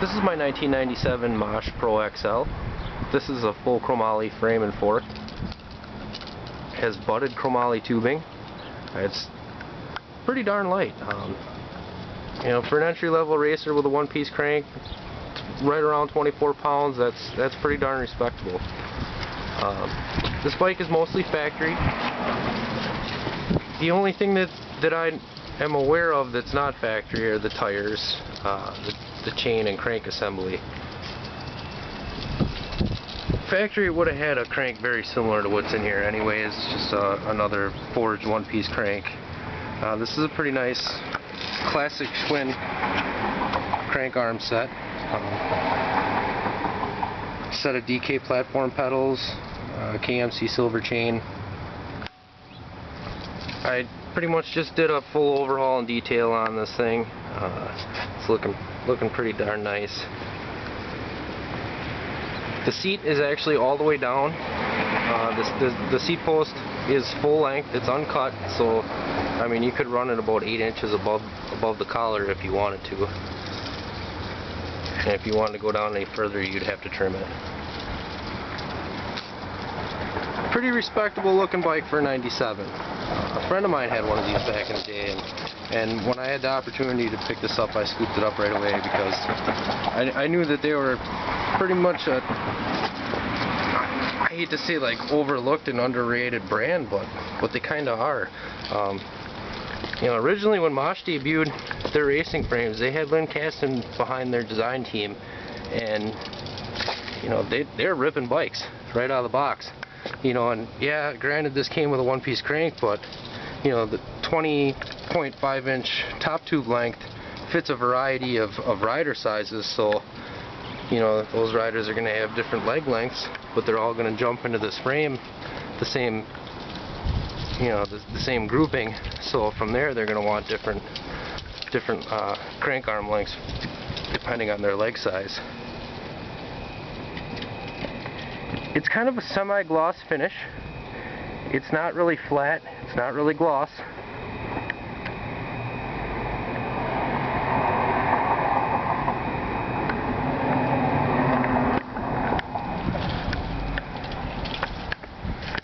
This is my 1997 Mosh PRO XL. This is a full chromoly frame and fork. It has butted chromoly tubing. It's pretty darn light. You know, for an entry-level racer with a one-piece crank, right around 24 pounds. That's pretty darn respectable. This bike is mostly factory. The only thing that I am aware of that's not factory are the tires, the chain and crank assembly. Factory would have had a crank very similar to what's in here anyways. It's just another forged one-piece crank. This is a pretty nice classic Schwinn crank arm set. Set of DK platform pedals, KMC silver chain. I pretty much just did a full overhaul and detail on this thing. It's looking pretty darn nice. The seat is actually all the way down. The seat post is full length. It's uncut, so I mean you could run it about 8 inches above the collar if you wanted to. And if you wanted to go down any further, you'd have to trim it. Pretty respectable looking bike for a 97. A friend of mine had one of these back in the day, and when I had the opportunity to pick this up, I scooped it up right away because I knew that they were pretty much a, I hate to say like overlooked and underrated brand, but they kind of are. You know, originally when Mosh debuted their racing frames, they had Lynn Caston behind their design team, and you know they're ripping bikes right out of the box. You know, and yeah, granted this came with a one-piece crank, but you know the 20.5 inch top tube length fits a variety of rider sizes, so you know those riders are going to have different leg lengths, but they're all going to jump into this frame the same, you know, the same grouping. So from there they're going to want different crank arm lengths depending on their leg size. It's kind of a semi-gloss finish. It's not really flat, it's not really gloss.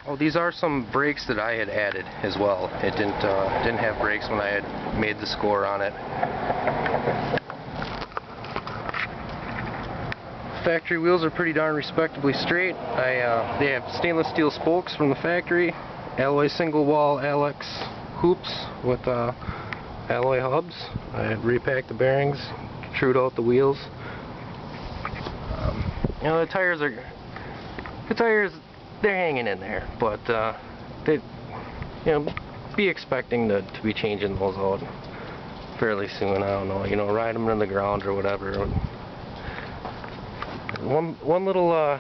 Oh, these are some brakes that I had added as well. It didn't have brakes when I had made the score on it. Factory wheels are pretty darn respectably straight. They have stainless steel spokes from the factory, alloy single wall Alex hoops with alloy hubs. I repacked the bearings, trued out the wheels. You know, the tires they're hanging in there, but they, you know, be expecting to be changing those out fairly soon. I don't know, you know, ride them in the ground or whatever. One little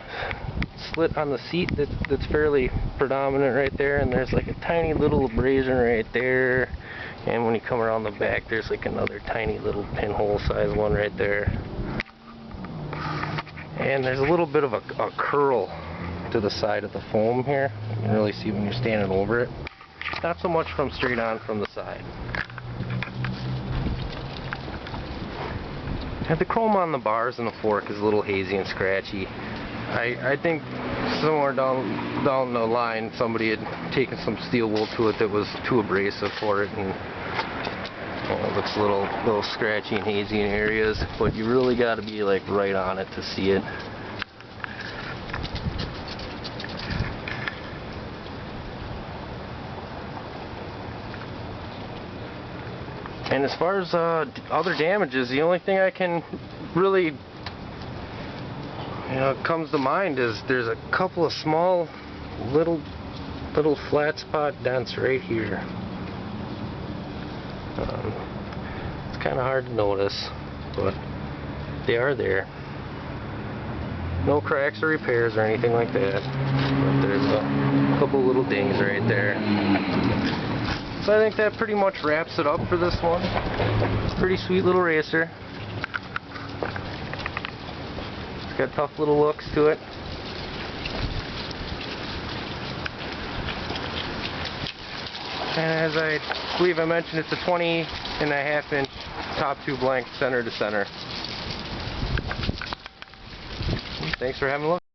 slit on the seat that's fairly predominant right there, and there's like a tiny little abrasion right there, and when you come around the back there's like another tiny little pinhole size one right there, and there's a little bit of a curl to the side of the foam here. You can really see when you're standing over it. Not so much from straight on from the side. And the chrome on the bars and the fork is a little hazy and scratchy. I think somewhere down the line somebody had taken some steel wool to it that was too abrasive for it, and well, it looks a little scratchy and hazy in areas, but you really got to be like right on it to see it. And as far as other damages, the only thing I can really, comes to mind is there's a couple of small little flat spot dents right here. It's kind of hard to notice, but they are there. No cracks or repairs or anything like that, but there's a couple little dings right there. So I think that pretty much wraps it up for this one. Pretty sweet little racer. It's got tough little looks to it. And as I believe I mentioned, it's a 20.5 inch top tube length center to center. Thanks for having a look.